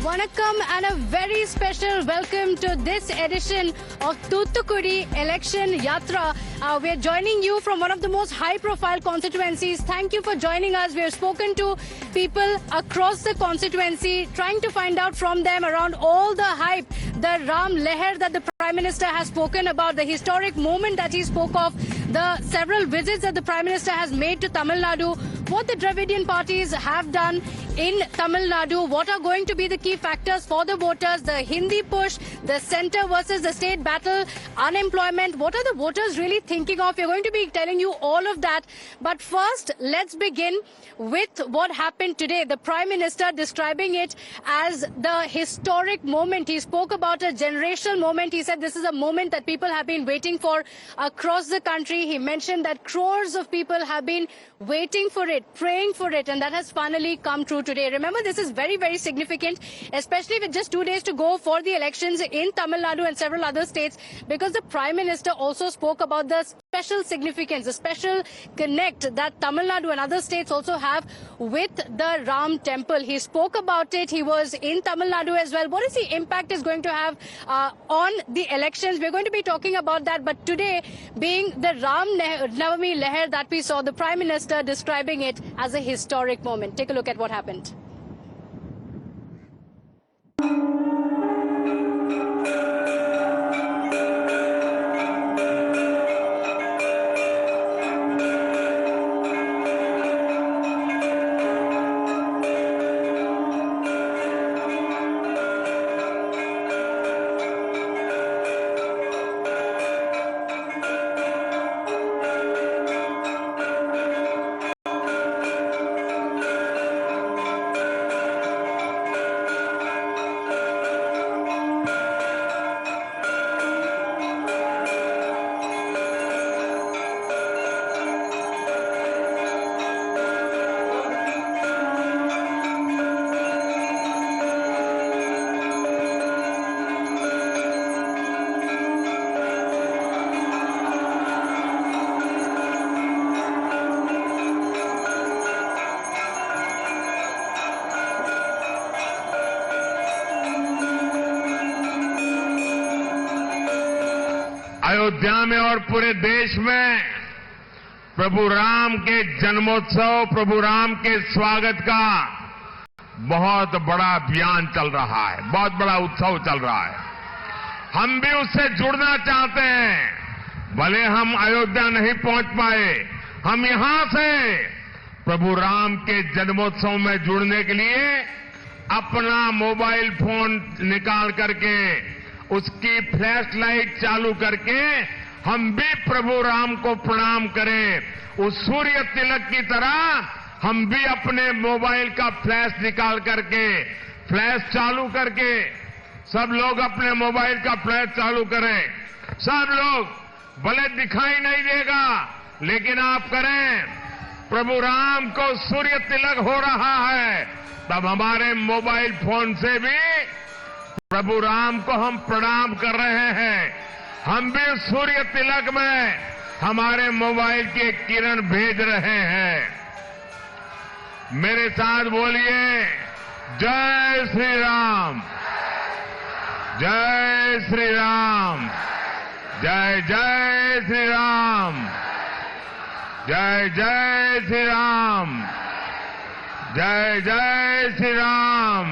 Vanakkam and a very special welcome to this edition of Thoothukudi Election Yatra. We are joining you from one of the most high-profile constituencies. Thank you for joining us. We have spoken to people across the constituency, trying to find out from them around all the hype, the Ram Leher that the Prime Minister has spoken about, the historic moment that he spoke of, the several visits that the Prime Minister has made to Tamil Nadu, what the Dravidian parties have done in Tamil Nadu, what are going to be the key factors for the voters, the Hindi push, the centre versus the state battle, unemployment, what are the voters really thinking of? We're going to be telling you all of that. But first, let's begin with what happened today. The Prime Minister describing it as the historic moment. He spoke about a generational moment. He said this is a moment that people have been waiting for across the country. He mentioned that crores of people have been waiting for it, praying for it, and that has finally come true today. Remember, this is very, very significant, especially with just 2 days to go for the elections in Tamil Nadu and several other states, because the Prime Minister also spoke about the special significance, the special connect that Tamil Nadu and other states also have with the Ram temple. He spoke about it. He was in Tamil Nadu as well. What is the impact is going to have on the elections? We're going to be talking about that. But today, being the Ram Navami Leher that we saw, the Prime Minister describing it as a historic moment. Take a look at what happened. Ayodhya में और पूरे देश में प्रभु राम के जन्मोत्सव, प्रभु राम के स्वागत का बहुत बड़ा अभियान चल रहा है, बहुत बड़ा उत्सव चल रहा है। हम भी उससे जुड़ना चाहते हैं। भले हम अयोध्या नहीं पहुंच पाए, हम यहां से प्रभु राम के जन्मोत्सव में जुड़ने के लिए अपना मोबाइल फोन निकाल करके उसकी फ्लैश लाइट चालू करके हम भी प्रभु राम को प्रणाम करें। उस सूर्य तिलक की तरह हम भी अपने मोबाइल का फ्लैश निकाल करके, फ्लैश चालू करके, सब लोग अपने मोबाइल का फ्लैश चालू करें। सब लोग, भले दिखाई नहीं देगा लेकिन आप करें। प्रभु राम को सूर्य तिलक हो रहा है, तब हमारे मोबाइल फोन से भी प्रभु राम को हम प्रणाम कर रहे हैं। हम भी सूर्य तिलक में हमारे मोबाइल की एक किरण भेज रहे हैं। मेरे साथ बोलिए, जय श्री राम, जय श्री राम, जय जय श्री राम, जय जय श्री राम, जय जय श्री राम।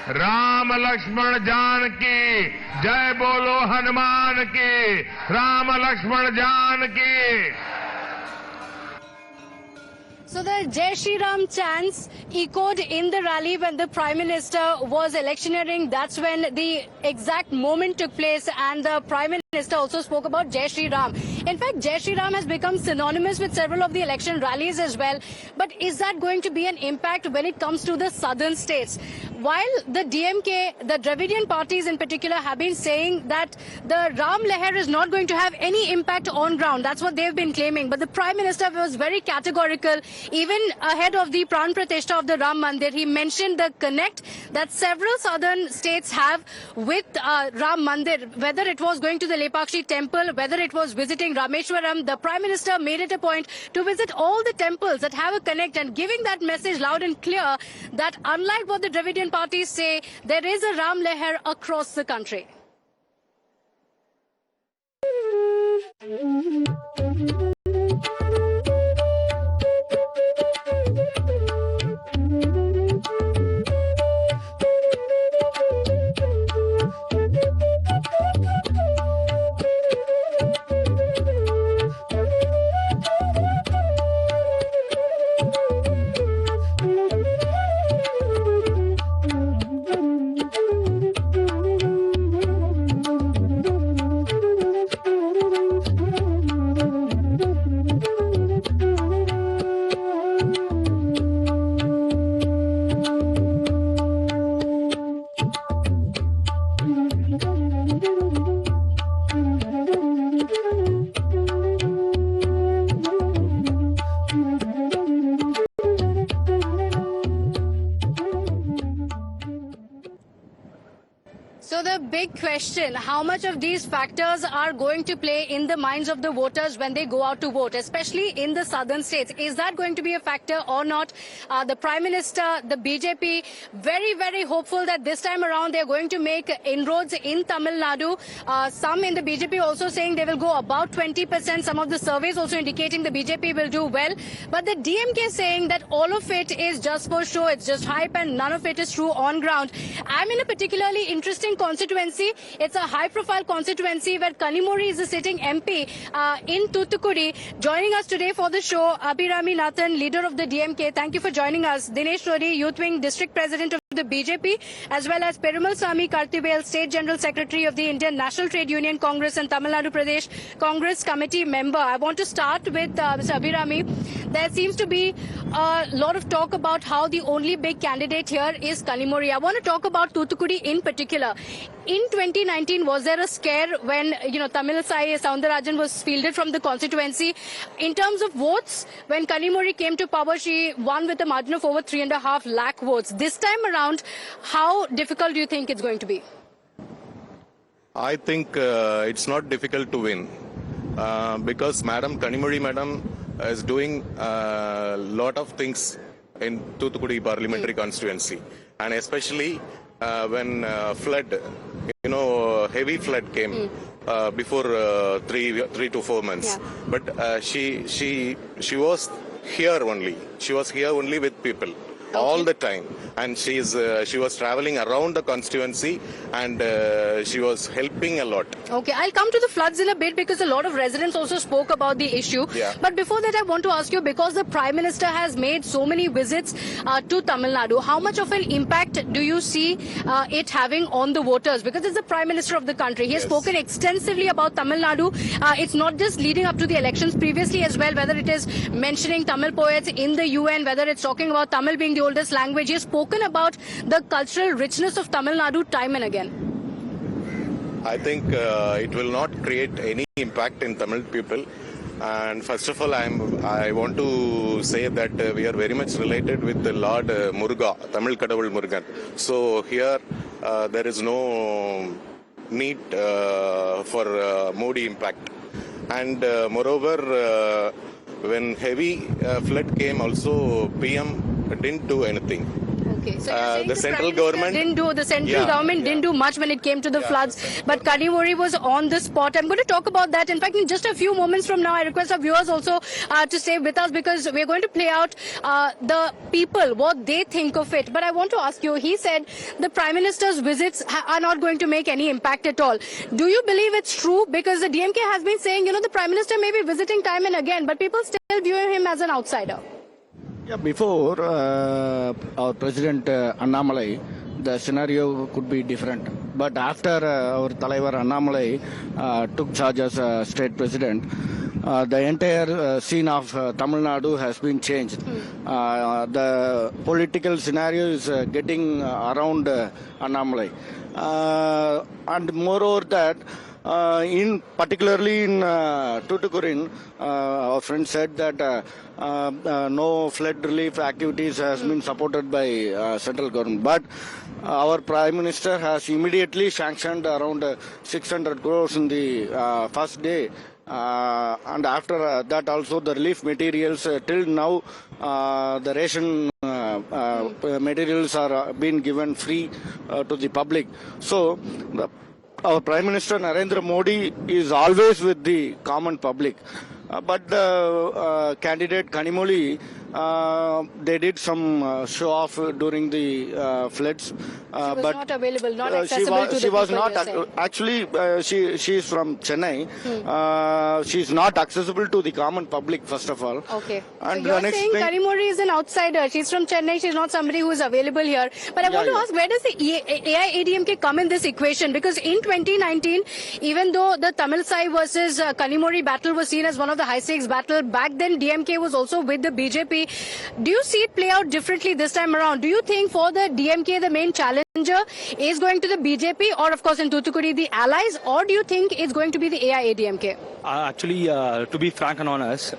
राम लक्ष्मण जानकी जय बोलो हनुमान की, Ram Lakshman Janaki. So the Jai Shri Ram chants echoed in the rally when the Prime Minister was electioneering. That's when the exact moment took place, and the Prime Minister also spoke about Jai Shri Ram. In fact, Jai Shri Ram has become synonymous with several of the election rallies as well. But is that going to be an impact when it comes to the southern states? While the DMK, the Dravidian parties in particular, have been saying that the Ram Leher is not going to have any impact on ground. That's what they've been claiming. But the Prime Minister was very categorical. Even ahead of the Pran Pratishtha of the Ram Mandir, he mentioned the connect that several southern states have with Ram Mandir, whether it was going to the Lepakshi temple, whether it was visiting Rameshwaram, the Prime Minister made it a point to visit all the temples that have a connect and giving that message loud and clear that unlike what the Dravidian parties say, there is a Ram Leher across the country. So the big question, how much of these factors are going to play in the minds of the voters when they go out to vote, especially in the southern states? Is that going to be a factor or not? The Prime Minister, the BJP, very, very hopeful that this time around they're going to make inroads in Tamil Nadu. Some in the BJP also saying they will go about 20%. Some of the surveys also indicating the BJP will do well. But the DMK saying that all of it is just for show, it's just hype and none of it is true on ground. I'm in a particularly interesting constituency. It's a high-profile constituency where Kanimuri is a sitting MP in Thoothukudi. Joining us today for the show, Abhirami Nathan, leader of the DMK. Thank you for joining us. Dinesh Rodi, Youth Wing District President of the BJP, as well as Perumal Swamy Karthibel, State General Secretary of the Indian National Trade Union Congress and Tamil Nadu Pradesh Congress Committee member. I want to start with Mr. Abhirami. There seems to be a lot of talk about how the only big candidate here is Kanimuri. I want to talk about Thoothukudi in particular. In 2019, was there a scare when, Tamilisai Soundarajan was fielded from the constituency? In terms of votes, when Kanimuri came to power, she won with a margin of over 3.5 lakh votes. This time around, how difficult do you think it's going to be? I think it's not difficult to win because Kanimuri Madam is doing a lot of things in Thoothukudi parliamentary constituency, and especially when flood, heavy flood came before 3 to 4 months. Yeah. But she was here only. She was here only with people. All the time, and she was traveling around the constituency, and she was helping a lot. Okay, I'll come to the floods in a bit because a lot of residents also spoke about the issue. Yeah. But before that, I want to ask you, because the Prime Minister has made so many visits to Tamil Nadu, how much of an impact do you see it having on the voters? Because it's the Prime Minister of the country. He has spoken extensively about Tamil Nadu. It's not just leading up to the elections, previously as well, whether it is mentioning Tamil poets in the UN, whether it's talking about Tamil being the oldest language. He has spoken about the cultural richness of Tamil Nadu time and again. I think it will not create any impact in Tamil people. And first of all, I want to say that we are very much related with the Lord Muruga, Tamil Kadavul Murugan. So here there is no need for Modi impact. And moreover, when heavy flood came, also PM didn't do anything. Okay, so you're saying the central government didn't do much when it came to the floods, but Kanimuri was on the spot. I'm going to talk about that. In fact, in just a few moments from now, I request our viewers also to stay with us because we're going to play out the people, what they think of it. But I want to ask you, he said the Prime Minister's visits are not going to make any impact at all. Do you believe it's true? Because the DMK has been saying, the Prime Minister may be visiting time and again, but people still view him as an outsider. Yeah, before our President Annamalai, the scenario could be different. But after our Talaivar Annamalai took charge as State President, the entire scene of Tamil Nadu has been changed. The political scenario is getting around Annamalai. And moreover that, In particularly in Tuticorin, our friend said that no flood relief activities has been supported by central government. But our Prime Minister has immediately sanctioned around 600 crores in the first day. And after that also the relief materials till now the ration materials are being given free to the public. So our Prime Minister Narendra Modi is always with the common public. But the candidate Kanimoli, they did some show off during the floods. She was not available, not accessible to the she was people, not you're saying. actually she is from Chennai. She is not accessible to the common public first of all. Okay. And So the you're next saying thing, Karimori is an outsider. She's from Chennai. She's not somebody who is available here. But I want to ask, where does the AIADMK come in this equation? Because in 2019, even though the Tamil Sai versus Kanimori battle was seen as one of the high-stakes battle, back then DMK was also with the BJP. Do you see it play out differently this time around? Do you think for the DMK, the main challenger is going to the BJP or, of course, in Tuticorin, the allies? Or do you think it's going to be the AIADMK? Actually, to be frank and honest,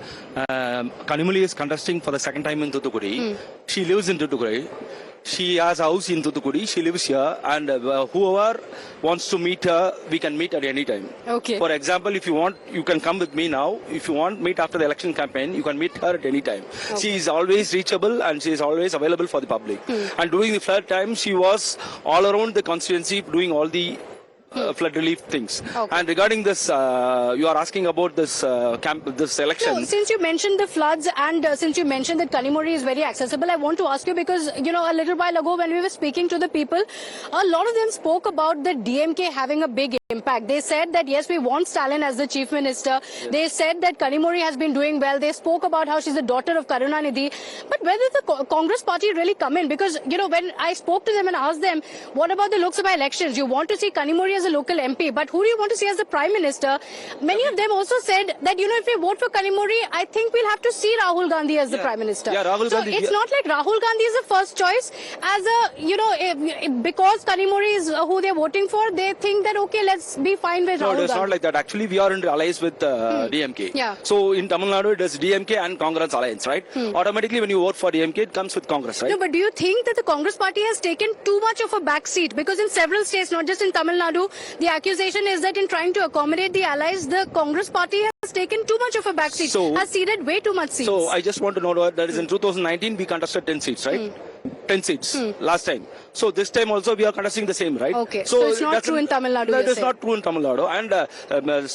Kanimoli is contesting for the second time in Tuticorin. She lives in Tuticorin. She has a house in Tuticorin. She lives here, and whoever wants to meet her, we can meet at any time. Okay. For example, if you want, you can come with me now. If you want, meet after the election campaign. You can meet her at any time. Okay. She is always reachable and she is always available for the public. And during the flood time, she was all around the constituency doing all the flood relief things. Okay. And regarding this, you are asking about this this election. So, since you mentioned the floods and since you mentioned that Kanimori is very accessible, I want to ask you because, you know, a little while ago when we were speaking to the people, a lot of them spoke about the DMK having a big impact. They said that, yes, we want Stalin as the chief minister. Yes. They said that Kanimori has been doing well. They spoke about how she's the daughter of Karunanidhi. But where did the Congress party really come in? Because, you know, when I spoke to them and asked them, what about the Lok Sabha elections? You want to see Kanimori as a local MP, but who do you want to see as the Prime Minister? Many of them also said that, you know, if we vote for Kanimori, I think we'll have to see Rahul Gandhi as the Prime Minister. Yeah, Rahul so Gandhi. It's not like Rahul Gandhi is the first choice. As a, you know, because Kanimori is who they're voting for, they think that, okay, let's be fine with Rahul Gandhi. No, it's not like that. Actually, we are in alliance with DMK. Yeah. So in Tamil Nadu, it is DMK and Congress alliance, right? Automatically, when you vote for DMK, it comes with Congress, right? No, but do you think that the Congress party has taken too much of a backseat? Because in several states, not just in Tamil Nadu, the accusation is that in trying to accommodate the allies, the Congress party has taken too much of a backseat, has ceded way too much seats. So I just want to know that is in 2019, we contested 10 seats, right? 10 seats last time. So this time also we are contesting the same, right? Okay. So it's not true in Tamil Nadu. That is not true in Tamil Nadu. And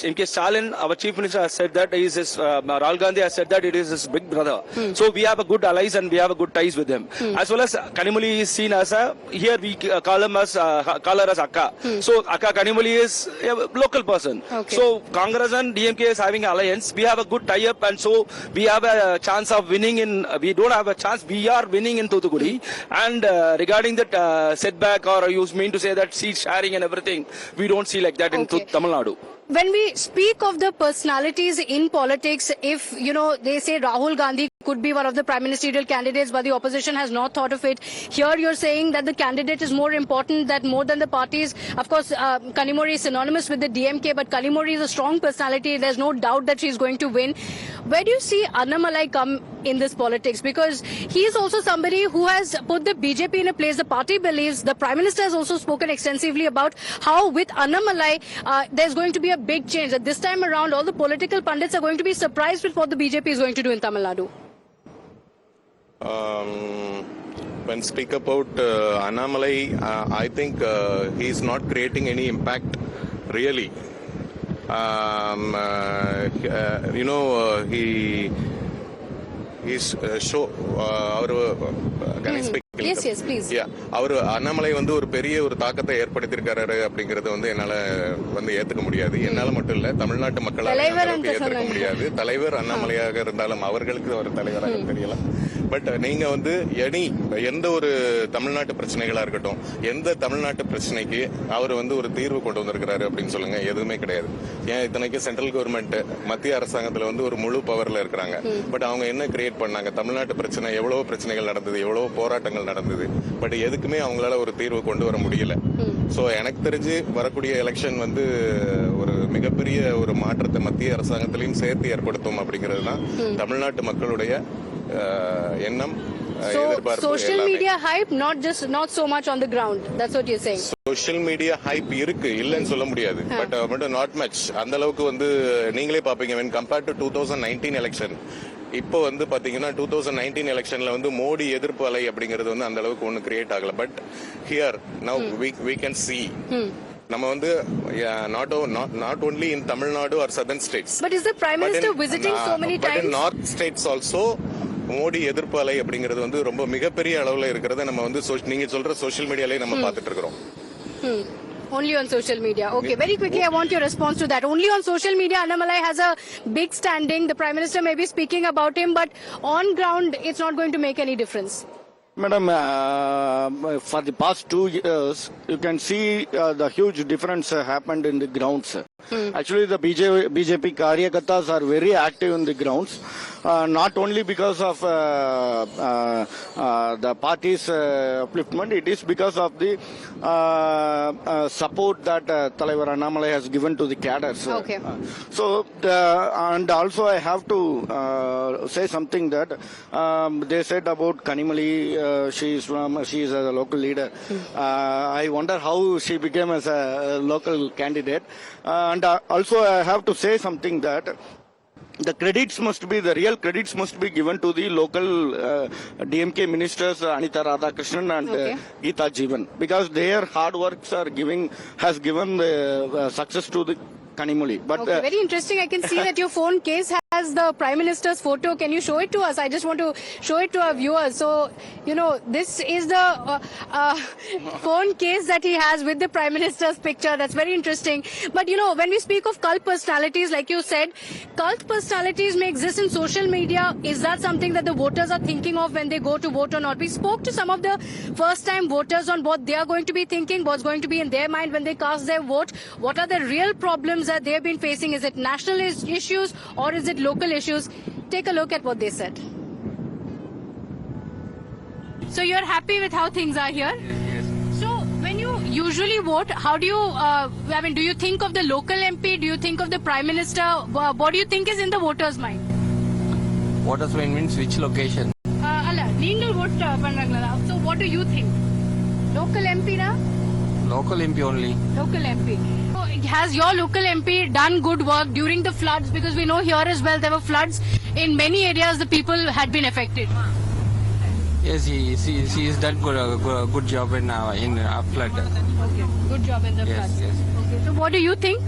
M.K. Stalin, our chief minister, has said that Rahul Gandhi has said that it is his big brother. So we have a good allies and we have a good ties with him. As well as Kanimoli is seen as here we call her as Akka. So Akka Kanimoli is a local person. Okay. So Congress and DMK is having alliance. We have a good tie-up, and so we have a chance of winning in. We don't have a chance. We are winning in Tuticorin. And regarding that setback, or you mean to say that seat sharing and everything, we don't see like that in Tamil Nadu. When we speak of the personalities in politics, if, you know, they say Rahul Gandhi could be one of the prime ministerial candidates, but the opposition has not thought of it. Here you're saying that the candidate is more important, that more than the parties. Of course, Kanimori is synonymous with the DMK, but Kanimori is a strong personality. There's no doubt that she's going to win. Where do you see Annamalai come in this politics? Because he is also somebody who has put the BJP in a place the party believes. The Prime Minister has also spoken extensively about how with Annamalai, there's going to be a big change. That this time around, all the political pundits are going to be surprised with what the BJP is going to do in Tamil Nadu. When speak about Annamalai, I think he's not creating any impact really. You know, he's show can I speak? Yes, please. Yeah, அவர் அண்ணாமலை வந்து ஒரு பெரிய ஒரு தாக்கத்தை ஏற்படுத்தியிருக்காரு அப்படிங்கறது வந்து என்னால வந்து ஏத்துக்க முடியாது. என்னால மட்டும் இல்ல, தமிழ்நாட்டு மக்களால ஏத்துக்க முடியாது. தலைவர் அண்ணாமலையாக இருந்தாலும் அவர்களுக்கு ஒரு தலைவராக தெரியலாம். பட் நீங்க வந்து எந்த ஒரு தமிழ்நாட்டு பிரச்சனைகளா இருக்கட்டும், எந்த தமிழ்நாட்டு பிரச்சனைக்கு அவர் வந்து ஒரு தீர்வு கொண்டு வந்திருக்கிறாரு அப்படின்னு சொல்லுங்க. எதுவுமே கிடையாது. ஏன் இத்தனைக்கு சென்ட்ரல் கவர்மெண்ட் மத்திய அரசாங்கத்துல வந்து ஒரு முழு பவர்ல இருக்கிறாங்க. பட் அவங்க என்ன கிரியேட் பண்ணாங்க? தமிழ்நாட்டு பிரச்சனை எவ்வளவு பிரச்சனைகள் நடந்தது, எவ்வளவு போராட்டங்கள் நடந்தது. பட் எதுக்குமே அவங்களால ஒரு தீர்வு கொண்டு வர முடியல. சோ எனக்கு தெரிஞ்சு வரக்கூடிய எலெக்ஷன் வந்து ஒரு மிகப்பெரிய ஒரு மாற்றத்தை மத்திய அரசாங்கத்திலையும் சேர்த்து ஏற்படுத்தும் அப்படிங்கிறது தான் தமிழ்நாட்டு மக்களுடைய எண்ணம். So social media hype, not so much on the ground. That's what you're saying. Social media hype இருக்கு, இல்லன்னு சொல்ல முடியாது. But not much. அந்த அளவுக்கு வந்து நீங்களே பாப்பீங்க when compared to 2019 எலெக்ஷன். இப்போ வந்து பாத்தீங்கன்னா 2019 எலெக்ஷன்ல வந்து மோடி எதிர்ப்பு அலை அப்படிங்கிறது வந்து அந்த அளவுக்கு ஒண்ணு கிரியேட் ஆகல. But here now we can see நம்ம வந்து not only in Tamil Nadu or southern states. But is the Prime Minister visiting so many times? But in north states also Modi எதிர்ப்பு அலை அப்படிங்கிறது வந்து ரொம்ப மிகப்பெரிய அளவுல இருக்கிறத நம்ம வந்து நீங்க சொல்ற சோஷியல் மீடியாலயே நம்ம பார்த்துட்டு இருக்கிறோம். Only on social media. Okay, very quickly, I want your response to that. Only on social media, Annamalai has a big standing. The Prime Minister may be speaking about him, but on ground, it's not going to make any difference. Madam, for the past 2 years, you can see the huge difference happened in the grounds. Actually, the BJP Karyakartas are very active in the grounds, not only because of the party's upliftment, it is because of the support that Talaivar Annamalai has given to the cadres. Okay. And also I have to say something that they said about Kanimali, she is a local leader. I wonder how she became as a local candidate. And also I have to say something that the real credits must be given to the local DMK ministers Anita Radhakrishnan and Geeta Jeevan, because their hard works has given the success to the Kanimali. But okay, very interesting. I can see that your phone case has the Prime Minister's photo. Can you show it to us? I just want to show it to our viewers. So, this is the phone case that he has with the Prime Minister's picture. That's very interesting. But, when we speak of cult personalities, like you said, cult personalities may exist in social media. Is that something that the voters are thinking of when they go to vote or not? We spoke to some of the first-time voters on what they are going to be thinking, what's going to be in their mind when they cast their vote. What are the real problems that they've been facing? Is it national issues or is it local issues? Take a look at what they said. So you're happy with how things are here? Yes. So when you usually vote, how do you, do you think of the local MP? Do you think of the Prime Minister? What do you think is in the voters' mind? Voters mind means which location? Neengal vote panrangala. So what do you think? Local MP na? Local MP only. Local MP. So has your local MP done good work during the floods? Because we know here as well there were floods. In many areas the people had been affected. Yes, he has done good job in flood. Okay, good job in the Yes, floods. yes. Okay, so what do you think?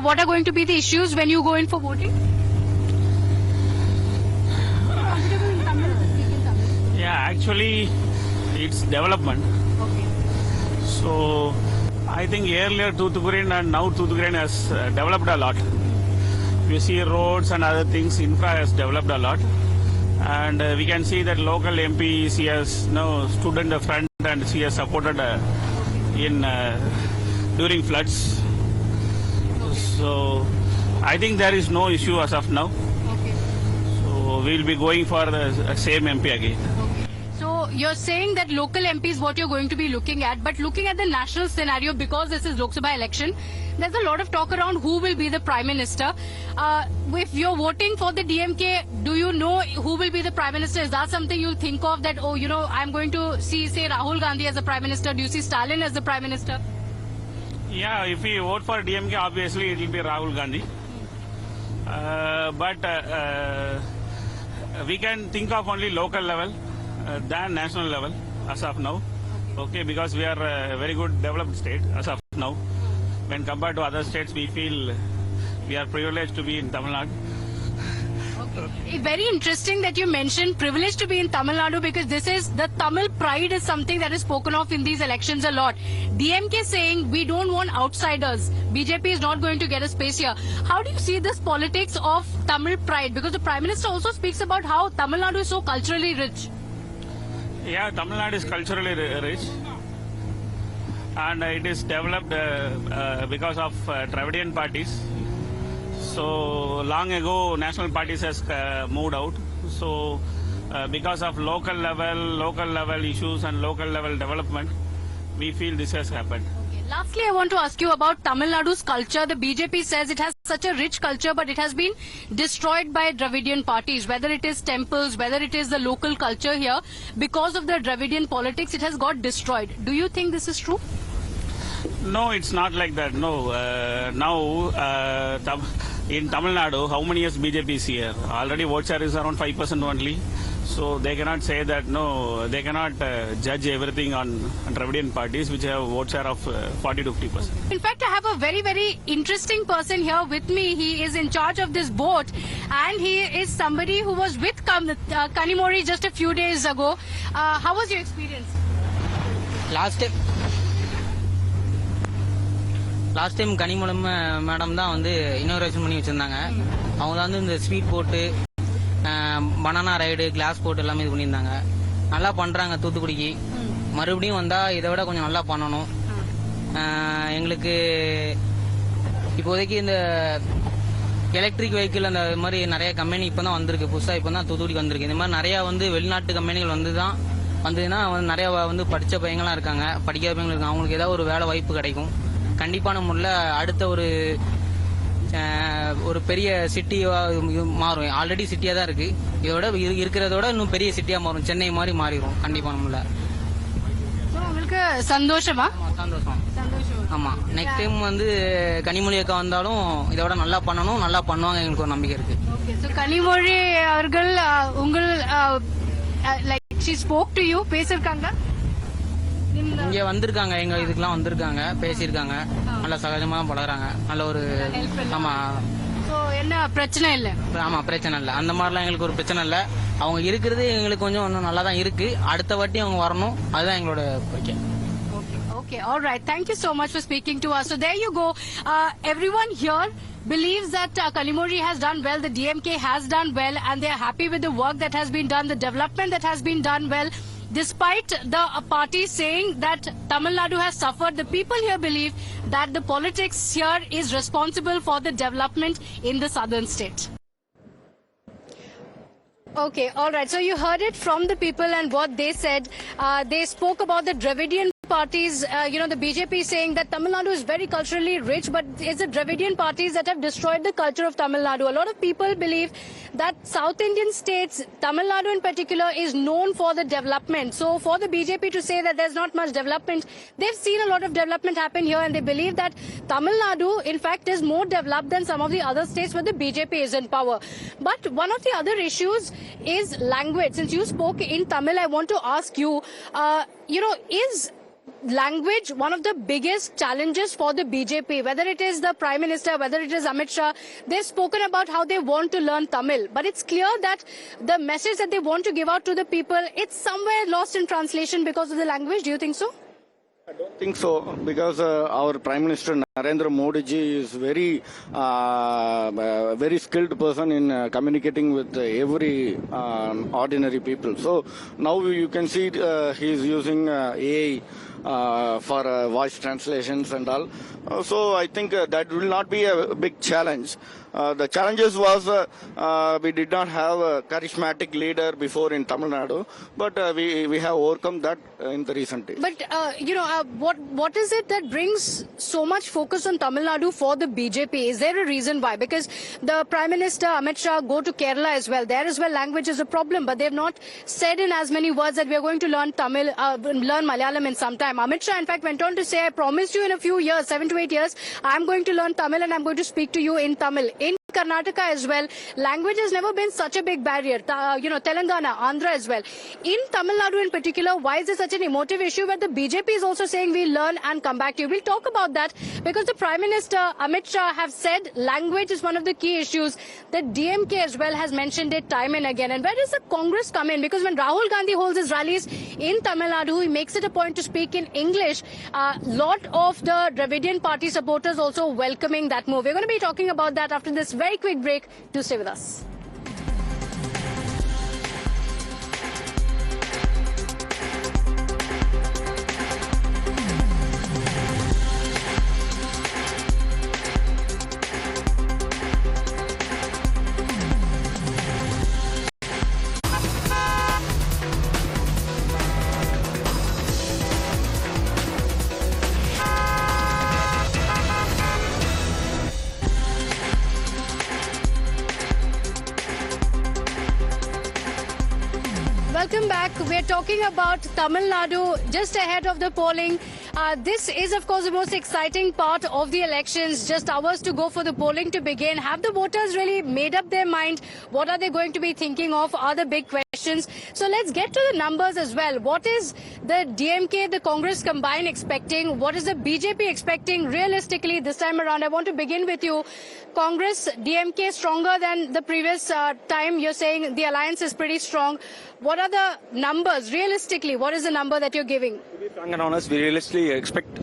What are going to be the issues when you go in for voting? Yeah, actually, it's development. Okay. So, I think earlier Toothukudi and now Toothukudi has developed a lot. We see roads and other things, infra has developed a lot. And we can see that local MP, she has stood in the front and she has supported during floods. So, I think there is no issue as of now. Okay. So, we will be going for the same MP again. So you're saying that local MP is what you're going to be looking at, but looking at the national scenario, because this is Lok Sabha election, there's a lot of talk around who will be the Prime Minister. If you're voting for the DMK, do you know who will be the Prime Minister? Is that something you'll think of that, I'm going to see, say, Rahul Gandhi as the Prime Minister? Do you see Stalin as the Prime Minister? Yeah, if we vote for DMK, obviously it will be Rahul Gandhi. But we can think of only local level than national level as of now. Okay, because we are a very good developed state as of now. When compared to other states, we feel we are privileged to be in Tamil Nadu. Very interesting that you mentioned privilege to be in Tamil Nadu, because this is the Tamil pride is something that is spoken of in these elections a lot. DMK saying we don't want outsiders. BJP is not going to get a space here. How do you see this politics of Tamil pride? Because the Prime Minister also speaks about how Tamil Nadu is so culturally rich. Yeah, Tamil Nadu is culturally rich. And it is developed because of Dravidian parties. So long ago, national parties has moved out. So because of local level issues and local level development, we feel this has happened. Lastly, I want to ask you about Tamil Nadu's culture. The BJP says it has such a rich culture, but it has been destroyed by Dravidian parties, whether it is temples, whether it is the local culture here. Because of the Dravidian politics, it has got destroyed. Do you think this is true? No, it's not like that. No. In Tamil Nadu, how many years BJP is here? Already vote share is around 5% only. So they cannot say that, no, they cannot judge everything on Dravidian parties which have vote share of 40 to 50%. In fact, I have a very, very interesting person here with me. He is in charge of this boat, and he is somebody who was with Kanimori just a few days ago. How was your experience? Last time கனிமலம் madam தான் வந்து இனோகிரேஷன் பண்ணி வச்சிருந்தாங்க. அவங்க தான் வந்து இந்த sweet போட்டு பனானா ரைடு கிளாஸ் போட்டு எல்லாமே இது பண்ணியிருந்தாங்க. நல்லா பண்றாங்க தூத்துக்குடிக்கு. மறுபடியும் வந்தா இதை விட கொஞ்சம் நல்லா பண்ணணும். எங்களுக்கு இப்போதைக்கு இந்த எலக்ட்ரிக் வெஹிக்கிள் அந்த மாதிரி நிறைய கம்பெனி இப்போ தான் வந்திருக்கு. புதுசாக இப்போ தான் தூத்துக்குடிக்கு வந்திருக்கு. இந்த மாதிரி நிறையா வந்து வெளிநாட்டு கம்பெனிகள் வந்ததுன்னா நிறைய வந்து படித்த பையங்களாம் இருக்காங்க, படிக்காத பையங்களும் இருக்காங்க. அவங்களுக்கு ஏதாவது ஒரு வேலை வாய்ப்பு கிடைக்கும். கண்டிப்பான முறையில் அடுத்த ஒரு பெரிய சிட்டியா மாறும். ஆல்ரெடி சிட்டியா தான் இருக்கு. இதோட இருக்கிறதோட இன்னும் பெரிய சிட்டியா மாறும். சென்னை மாதிரி மாறிடும் கண்டிப்பான முறையில். உங்களுக்கு சந்தோஷமா? சந்தோஷம். ஆமா, நெக்ஸ்ட் டைம் வந்து கனிமொழி அக்கா வந்தாலும் இதோட நல்லா பண்ணணும், நல்லா பண்ணுவாங்க, எங்களுக்கு ஒரு நம்பிக்கை இருக்கு. கனிமொழி அவர்கள் உங்கள் like she spoke to you, பேசிருக்காங்க? இங்க வந்திருக்காங்க, எங்க இதுக்கெல்லாம் வந்திருக்காங்க, பேசியிருக்காங்க, நல்ல சகஜமா பழகுறாங்க, நல்ல ஒரு ஆமா. என்ன பிரச்சனை இல்ல? ஆமா, பிரச்சனை இல்ல. அந்த மாதிரிலாம் எங்களுக்கு ஒரு பிரச்சனை இல்ல. அவங்க இருக்கிறது எங்களுக்கு கொஞ்சம் இன்னும் நல்லா தான் இருக்கு. அடுத்த வாட்டி அவங்க வரணும், அதுதான் எங்களோட கோரிக்கை. Okay, all right. Thank you so much for speaking to us. So there you go. Everyone here believes that Kanimori has done well, the DMK has done well, and they are happy with the work that has been done, the development that has been done well. Despite the party saying that Tamil Nadu has suffered, the people here believe that the politics here is responsible for the development in the southern state. Okay, all right. So you heard it from the people and what they said. They spoke about the Dravidian parties, the BJP saying that Tamil Nadu is very culturally rich, but it's the Dravidian parties that have destroyed the culture of Tamil Nadu. A lot of people believe that South Indian states, Tamil Nadu in particular, is known for the development. So for the BJP to say that there's not much development, they've seen a lot of development happen here, and they believe that Tamil Nadu, in fact, is more developed than some of the other states where the BJP is in power. But one of the other issues is language. Since you spoke in Tamil, I want to ask you, is language one of the biggest challenges for the BJP? Whether it is the Prime Minister, whether it is Amit Shah, they've spoken about how they want to learn Tamil. But it's clear that the message that they want to give out to the people, it's somewhere lost in translation because of the language. Do you think so? I don't think so, because our Prime Minister Narendra Modi ji is very skilled person in communicating with every ordinary people. So now you can see he is using AI for voice translations and all. So I think that will not be a big challenge. The challenges was we did not have a charismatic leader before in Tamil Nadu, but we have overcome that in the recent days. But what is it that brings so much focus on Tamil Nadu for the BJP? Is there a reason why? Because the Prime Minister Amit Shah go to Kerala as well. There as well, language is a problem, but they have not said in as many words that we are going to learn learn Malayalam in some time. Amit Shah in fact went on to say, I promised you in a few years, 7 to 8 years, I am going to learn Tamil and I am going to speak to you in Tamil. In Karnataka as well. Language has never been such a big barrier. Telangana, Andhra as well. In Tamil Nadu in particular, why is this such an emotive issue where the BJP is also saying we'll learn and come back to you? We'll talk about that because the Prime Minister Amit Shah have said language is one of the key issues that DMK as well has mentioned it time and again. And where does the Congress come in? Because when Rahul Gandhi holds his rallies in Tamil Nadu, he makes it a point to speak in English. Lot of the Dravidian party supporters also welcoming that move. We're going to be talking about that after this very quick break. Do stay with us. Welcome back. We're talking about Tamil Nadu just ahead of the polling. This is, of course, the most exciting part of the elections. Just hours to go for the polling to begin. Have the voters really made up their mind? What are they going to be thinking of? Are the big questions? So let's get to the numbers as well. What is the DMK, the Congress combined expecting? What is the BJP expecting realistically this time around? I want to begin with you. Congress, DMK stronger than the previous time. You're saying the alliance is pretty strong. What are the numbers realistically? What is the number that you're giving? To be frank and honest, we realistically expect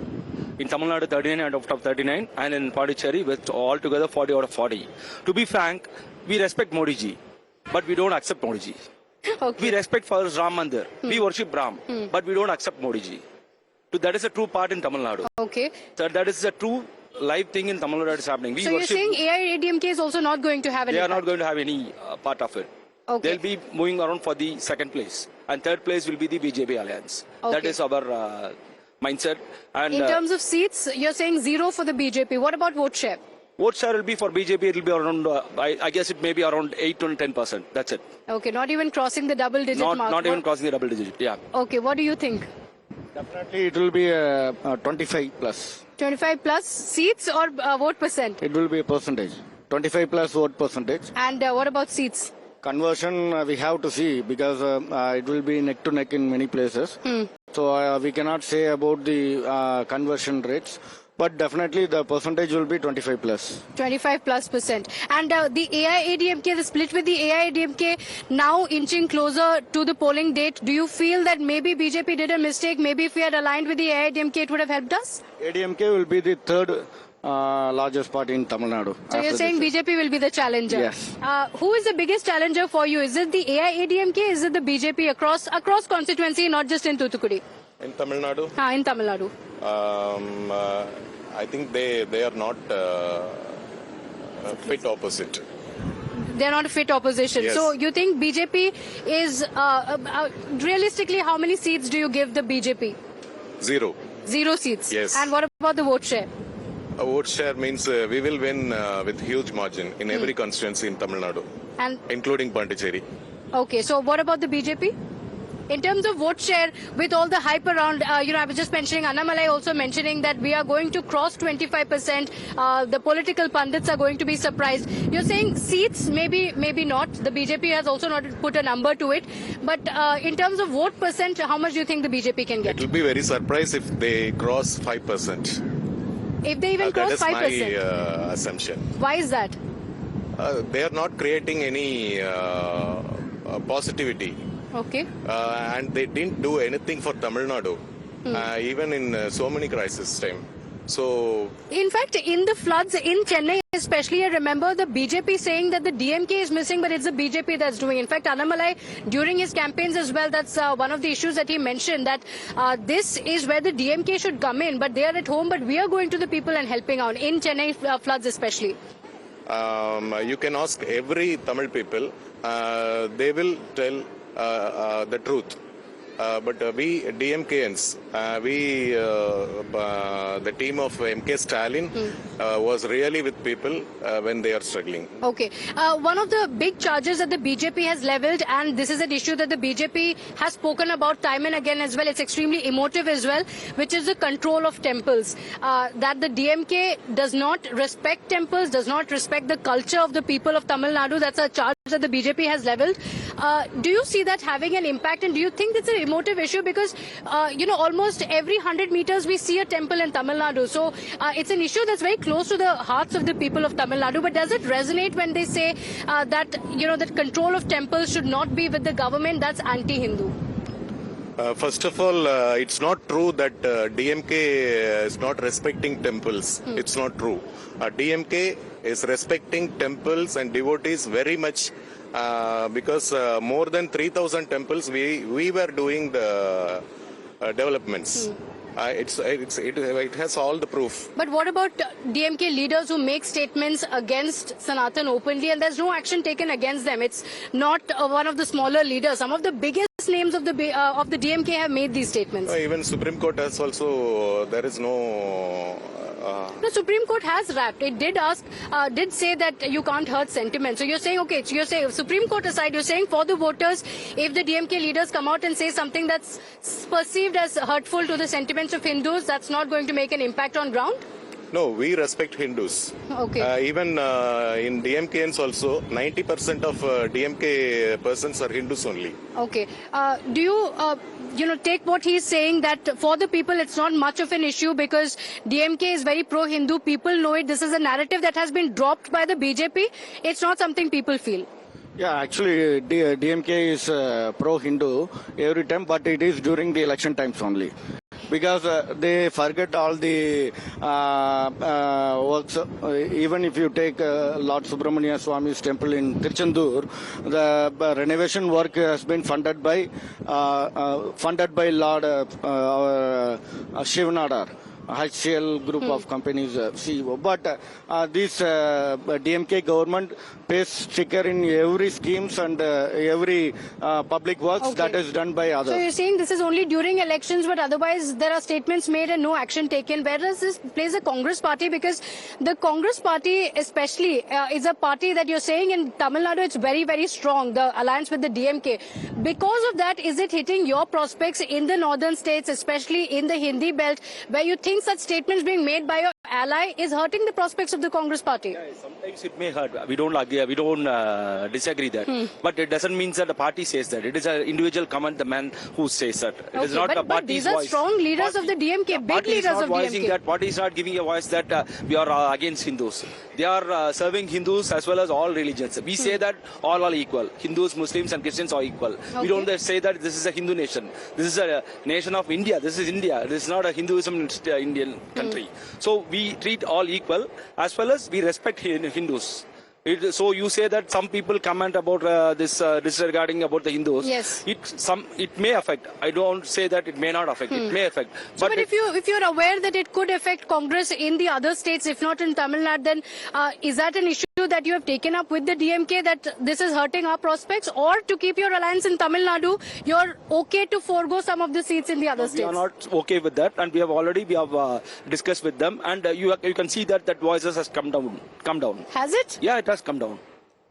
in Tamil Nadu 39 out of 39 and in Pondicherry with altogether 40 out of 40. To be frank, we respect Modi ji, but we don't accept Modi ji. Okay. We respect for Ram Mandir. We worship Ram, but we don't accept Modi ji. So that is a true part in Tamil Nadu. Okay. So that is a true live thing in Tamil Nadu that is happening. We So you're worship, saying AIADMK is also not going to have an they are impact? not going to have any part of it. Okay. They'll be moving around for the second place. And third place will be the BJP alliance. That Okay. is our mindset. And In terms of seats, you're saying 0 for the BJP. What about vote share? vote share will be for BJP, it will be around, I guess it may be around 8 to 10%. That's it. Okay, not even crossing the double-digit mark. Not even crossing the double digit. Yeah. Okay, what do you think? Definitely it will be 25 plus. 25 plus seats or vote percent? It will be a percentage. 25 plus vote percentage. And what about seats? Conversion we have to see because it will be neck to neck in many places. So we cannot say about the conversion rates. But definitely the percentage will be 25 plus. 25 plus percent. And the AIADMK, the split with the AIADMK now inching closer to the polling date. Do you feel that maybe BJP did a mistake? Maybe if we had aligned with the AIADMK, it would have helped us? ADMK will be the third largest party in Tamil Nadu. So you're saying BJP will be the challenger? Yes. Who is the biggest challenger for you? Is it the AIADMK? Is it the BJP across constituency, not just in Thoothukudi? In Tamil Nadu, In Tamil Nadu. I think they are not fit opposite. They're not a fit opposition. Yes. So you think BJP is, realistically, how many seats do you give the BJP? 0. 0 seats. Yes. And what about the vote share? A vote share means we will win with huge margin in every constituency in Tamil Nadu, And including Pondicherry. okay, so what about the BJP? In terms of vote share, with all the hype around, I was just mentioning, Annamalai also mentioning that we are going to cross 25%. The political pundits are going to be surprised. You're saying seats, maybe not. The BJP has also not put a number to it. But in terms of vote percent, how much do you think the BJP can It get? will be very surprised if they cross 5%. If they even cross That is 5%. my assumption. Why is that? They are not creating any positivity. Okay. And they didn't do anything for Tamil Nadu, even in so many crisis time. So In fact, in the floods in Chennai especially, I remember the BJP saying that the DMK is missing, but it's the BJP that's doing. In fact, Annamalai, during his campaigns as well, that's one of the issues that he mentioned, that this is where the DMK should come in, but they are at home, but we are going to the people and helping out, in Chennai floods especially. you can ask every Tamil people, they will tell the truth. But we DMKans, the team of MK Stalin was really with people when they are struggling. Okay. One of the big charges that the BJP has leveled, and this is an issue that the BJP has spoken about time and again as well, it's extremely emotive as well, which is the control of temples. That the DMK does not respect temples, does not respect the culture of the people of Tamil Nadu. That's a charge that the BJP has leveled. Do you see that having an impact, and do you think it's an emotive issue? Because, almost every 100 meters we see a temple in Tamil Nadu. So it's an issue that's very close to the hearts of the people of Tamil Nadu. But does it resonate when they say that, that control of temples should not be with the government? That's anti-Hindu. First of all, it's not true that DMK is not respecting temples. It's not true. DMK is respecting temples and devotees very much because more than 3,000 temples we were doing the developments. It has all the proof. But what about DMK leaders who make statements against Sanatan openly and there's no action taken against them? It's not one of the smaller leaders. Some of the biggest names of the DMK have made these statements. Even Supreme Court has also, there is no... The Supreme Court has rapped. It did say that you can't hurt sentiment. So you're saying, okay, Supreme Court aside, you're saying for the voters, if the DMK leaders come out and say something that's perceived as hurtful to the sentiments of Hindus, that's not going to make an impact on ground? No, we respect Hindus. Okay. Even in DMKs also, 90% of DMK persons are Hindus only. Okay. Do you, take what he's saying that for the people it's not much of an issue because DMK is very pro-Hindu, people know it, this is a narrative that has been dropped by the BJP, it's not something people feel? Yeah, actually, DMK is pro-Hindu every time, but it is during the election times only. Because they forget all the works. Even if you take Lord Subramania Swami's temple in Tiruchendur, the renovation work has been funded by Lord Shivanadar. HCL group of companies CEO. But this DMK government pays sticker in every schemes and every public works that is done by others. So you're saying this is only during elections, but otherwise there are statements made and no action taken. Where does this place the Congress party? Because the Congress party especially is a party that you're saying in Tamil Nadu it's very, very strong, the alliance with the DMK. Because of that, is it hitting your prospects in the northern states, especially in the Hindi belt, where you think such statements being made by your ally is hurting the prospects of the Congress party? Yeah, sometimes it may hurt. We don't agree. We don't disagree that. But it doesn't mean that the party says that. It is an individual comment, the man who says that. It is not the party's but these are voice. strong leaders of the DMK, big leaders of DMK. That party is not giving a voice that we are against Hindus. They are serving Hindus as well as all religions. We say that all are equal. Hindus, Muslims and Christians are equal. We don't say that this is a Hindu nation. This is a nation of India. This is India. This is not a Hinduism Indian country. So we treat all equal as well as we respect Hindus. So you say that some people comment about this disregarding about the Hindus. Yes. It may affect. I don't say that it may not affect. It may affect. So, but if you're aware that it could affect Congress in the other states, if not in Tamil Nadu, then is that an issue that you have taken up with the DMK that this is hurting our prospects, or to keep your alliance in Tamil Nadu, you're okay to forego some of the seats in the other states? We are not okay with that, and we have discussed with them, and you can see that voices has come down. Has it? Yeah, it has come down.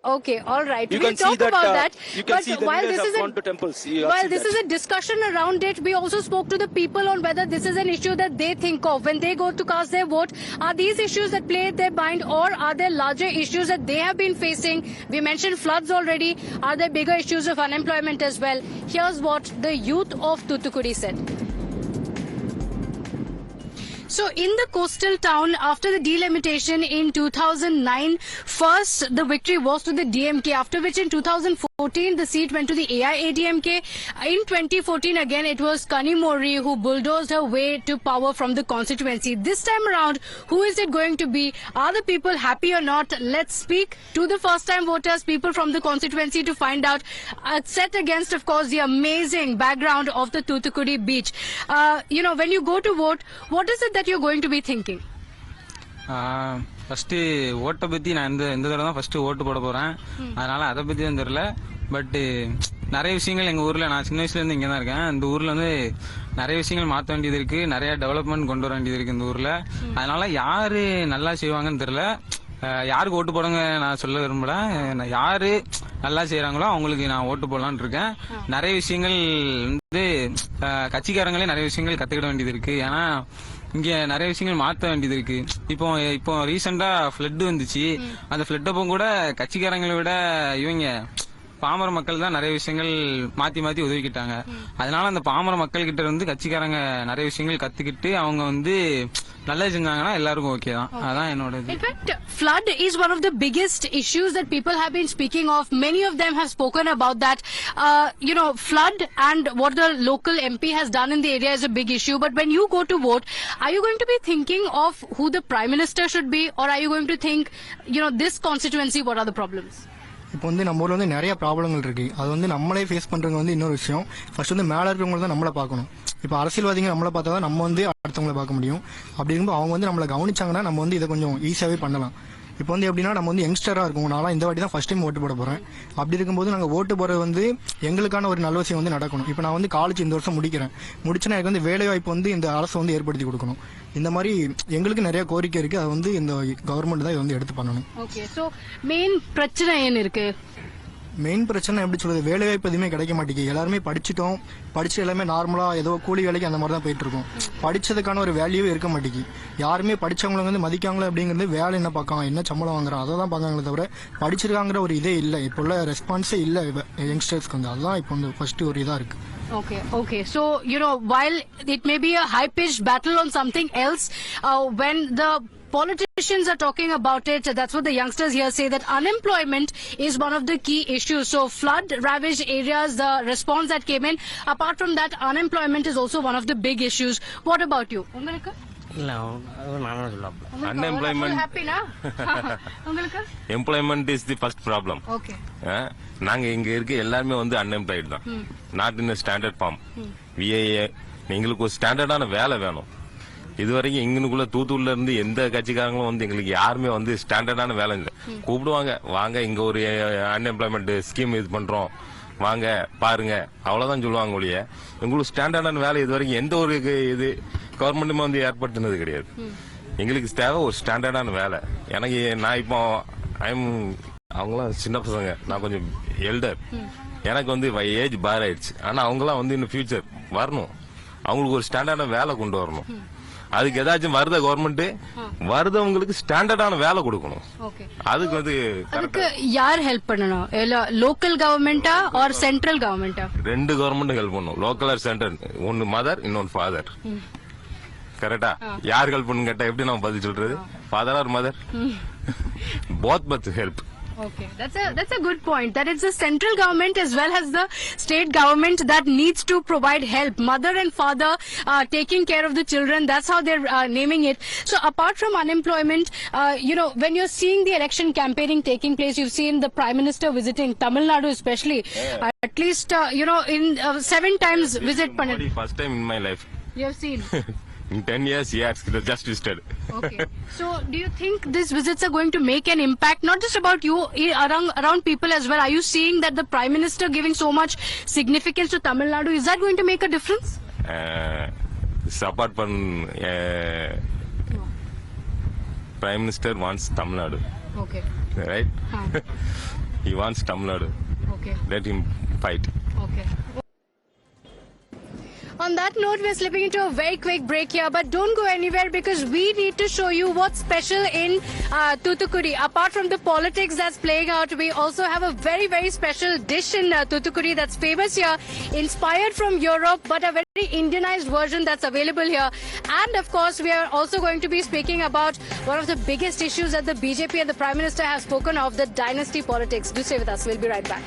Okay, all right. You we'll can talk see that, about that. you can but see the while leaders this have gone to temples. While this is a discussion around it, we also spoke to the people on whether this is an issue that they think of when they go to cast their vote. Are these issues that play their mind, or are there larger issues that they have been facing? We mentioned floods already. Are there bigger issues of unemployment as well? Here's what the youth of Thoothukudi said. So in the coastal town, after the delimitation in 2009, first the victory was to the DMK, after which in 2014 the seat went to the AIADMK. In 2014 again it was Kanimori who bulldozed her way to power from the constituency. This time around, who is it going to be? Are the people happy or not? Let's speak to the first time voters, people from the constituency, to find out. Set against, of course, the amazing background of the Thoothukudi beach. When you go to vote, what is it that you're going to be thinking? First ஓட்டை பத்தி நான் இந்த தடவை தான் first ஓட்டு போட போறேன். அதனால அதை பத்தி தான் தெரியல. பட் நிறைய விஷயங்கள் எங்க ஊர்ல, நான் சின்ன வயசுல இருந்து இங்க தான் இருக்கேன், இந்த ஊர்ல வந்து நிறைய விஷயங்கள் மாற்ற வேண்டியது இருக்கு, நிறைய டெவலப்மெண்ட் கொண்டு வர வேண்டியது இருக்கு இந்த ஊர்ல. அதனால யாரு நல்லா செய்வாங்கன்னு தெரியல, யாருக்கு ஓட்டு போடுங்க நான் சொல்ல விரும்பல, யாரு நல்லா செய்யறாங்களோ அவங்களுக்கு நான் ஓட்டு போடலான்னு இருக்கேன். நிறைய விஷயங்கள் வந்து கட்சிக்காரங்களே நிறைய விஷயங்கள் கத்துக்கிட வேண்டியது இருக்கு, ஏன்னா இங்க நிறைய விஷயங்கள் மாற்ற வேண்டியது இருக்கு. இப்போ ரீசெண்டா ஃபிளட் வந்துச்சு, அந்த ஃபிளட் அப்போ கூட கட்சிக்காரங்களை விட இவங்க பாமர மக்கள் தான் நிறைய விஷயங்கள் மாத்தி மாத்தி உதவிக்கிட்டாங்க. அதனால அந்த பாமர மக்கள் கிட்ட இருந்து கட்சிக்காரங்க நிறைய விஷயங்கள் கத்துக்கிட்டு அவங்க வந்து நல்லா செஞ்சாங்கன்னா எல்லாருக்கும் ஓகே தான். அதான் என்னோட. In fact, flood is one of the biggest issues that people have been speaking of. Many of them have spoken about that. Flood and what the local MP has done in the area is a big issue. But when you go to vote, are you going to be thinking of who the Prime Minister should be, or are you going to think, this constituency, what are the problems? இப்போ வந்து நம்ம ஊரில் வந்து நிறைய ப்ராப்ளங்கள் இருக்கு, அது வந்து நம்மளே ஃபேஸ் பண்றது வந்து இன்னொரு விஷயம். ஃபர்ஸ்ட் வந்து மேலே இருக்கிறவங்க தான் நம்மளை பார்க்கணும். இப்போ அரசியல்வாதிகள் நம்மளை பார்த்தா தான் நம்ம வந்து அடுத்தவங்களை பார்க்க முடியும். அப்படி இருக்கும்போது அவங்க வந்து நம்மளை கவனிச்சாங்கன்னா நம்ம வந்து இதை கொஞ்சம் ஈஸியாகவே பண்ணலாம். இப்போ வந்து எப்படின்னா நம்ம வந்து யங்ஸ்டராக இருக்கும், நான்லாம் இந்த வாட்டி தான் ஃபர்ஸ்ட் டைம் ஓட்டு போட போகிறேன். அப்படி இருக்கும்போது நாங்கள் ஓட்டு போகிறது வந்து எங்களுக்கான ஒரு நல்ல விஷயம் வந்து நடக்கணும். இப்போ நான் வந்து காலேஜ் இந்த வருஷம் முடிச்சுன்னா எனக்கு வந்து வேலைவாய்ப்பு வந்து இந்த அரசு வந்து ஏற்படுத்தி கொடுக்கணும். இந்த மாதிரி எங்களுக்கு நிறைய கோரிக்கை இருக்கு, அதை வந்து இந்த கவர்மெண்ட் தான் இதை வந்து எடுத்து பண்ணணும். ஓகே, சோ மெயின் பிரச்சனை என்ன இருக்கு? மெயின் பிரச்சனை எப்படி சொல்றது, வேலைவாய்ப்பு எதுவுமே கிடைக்க மாட்டேங்குது. எல்லாருமே படிச்சு எல்லாமே நார்மலா ஏதோ கூலி வேலைக்கு அந்த மாதிரி தான் போயிட்டு இருக்கோம். படிச்சதுக்கான ஒரு வேல்யூவே இருக்க மாட்டேங்குது. யாருமே படிச்சவங்களை வந்து மதிக்காங்களே அப்படிங்கிறது, வேலை என்ன பார்க்கலாம், என்ன சம்பளம் வாங்குறான் அதை தான் பார்க்காங்களே தவிர படிச்சிருக்காங்கிற ஒரு இதே இல்லை. இப்போ உள்ள ரெஸ்பான்ஸே இல்லை யங்ஸ்டர்ஸ்க்கு வந்து. அதுதான் இப்போ வந்து ஃபர்ஸ்ட் ஒரு இதா இருக்கு. Okay. So, while it may be a high-pitched battle on something else, when the politicians are talking about it, that's what the youngsters here say, that unemployment is one of the key issues. So, flood-ravaged areas, the response that came in, apart from that, unemployment is also one of the big issues. What about you? Employment is the first problem. நாங்க இங்க இருக்க எல்லாருமே வந்து unemployed தான், not in standard form. விஏஏ எங்களுக்கு ஒரு ஸ்டாண்டர்டான வேலை வேணும். இதுவரைக்கும் எங்களுக்குள்ள தூத்துக்குள்ள இருந்து எந்த கட்சிக்காரங்களும் வந்து எங்களுக்கு யாருமே வந்து ஸ்டாண்டர்டான வேலை இல்லை. கூப்பிடுவாங்க, வாங்க இங்க ஒரு அன்எம்ப்ளாய்மெண்ட் ஸ்கீம் இது பண்றோம், வாங்க பாருங்க, அவ்வளவுதான் சொல்லுவாங்க ஒழிய எங்களுக்கு ஸ்டாண்டர்டான வேலை இது வரைக்கும் எந்த ஒரு இது கவர்மெண்ட்டுமே வந்து ஏற்படுத்தினது கிடையாது. எங்களுக்கு தேவை ஒரு ஸ்டாண்டர்டான வேலை. எனக்கு நான் இப்போ அவங்களாம் சின்ன பசங்க, நான் கொஞ்சம் எல்டர், எனக்கு வந்து ஏஜ் பார் ஆயிடுச்சு. ஆனா அவங்களாம் வந்து இன்னும் ஃபியூச்சர் வரணும், அவங்களுக்கு ஒரு ஸ்டாண்டர்டான வேலை கொண்டு வரணும். அதுக்கு ஏதாச்சும் வருத கவர்மெண்ட் வருதவங்களுக்கு ஸ்டாண்டர்டான வேலை கொடுக்கணும். அதுக்கு வந்து யார் ஹெல்ப் பண்ணணும்? லோக்கல் கவர்மெண்டா ஆர் சென்ட்ரல் கவர்மெண்டா? ரெண்டு கவர்மெண்ட் ஹெல்ப் பண்ணும், லோக்கல் ஆர் சென்ட்ரல். ஒன்னு மதர், இன்னொன்னு ஃபாதர். கரெக்டா? யார் ஹெல்ப் பண்ணு கேட்டா எப்படி நம்ம பதில் சொல்றது? Father or mother? Both but help. Okay, that's a good point. That it's the central government as well as the state government that needs to provide help. Mother and father taking care of the children. That's how they're naming it. So apart from unemployment, when you're seeing the election campaigning taking place, you've seen the Prime Minister visiting Tamil Nadu, especially. At least in 7 times visit panel. First time in my life. You have seen. In 10 years, yes, just visited. Okay. So, do you think these visits are going to make an impact, not just about you, around people as well? Are you seeing that the Prime Minister giving so much significance to Tamil Nadu, is that going to make a difference? Apart from Prime Minister wants Tamil Nadu. Okay. Right? He wants Tamil Nadu. Okay. Let him fight. Okay. On that note, we're slipping into a very quick break here, but don't go anywhere because we need to show you what's special in Thoothukudi. Apart from the politics that's playing out, we also have a very, very special dish in Thoothukudi that's famous here, inspired from Europe, but a very Indianized version that's available here. And of course, we are also going to be speaking about one of the biggest issues that the BJP and the Prime Minister have spoken of, the dynasty politics. Do stay with us. We'll be right back.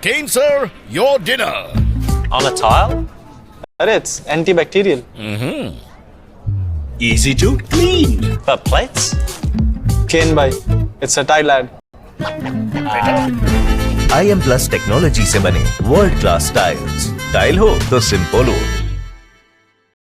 Kane, sir, your dinner. On a tile? It's antibacterial. Easy to clean. Plates? Kane bhai, it's a tile ad. IM Plus technology se bane world class tiles. Style हो तो simple हो।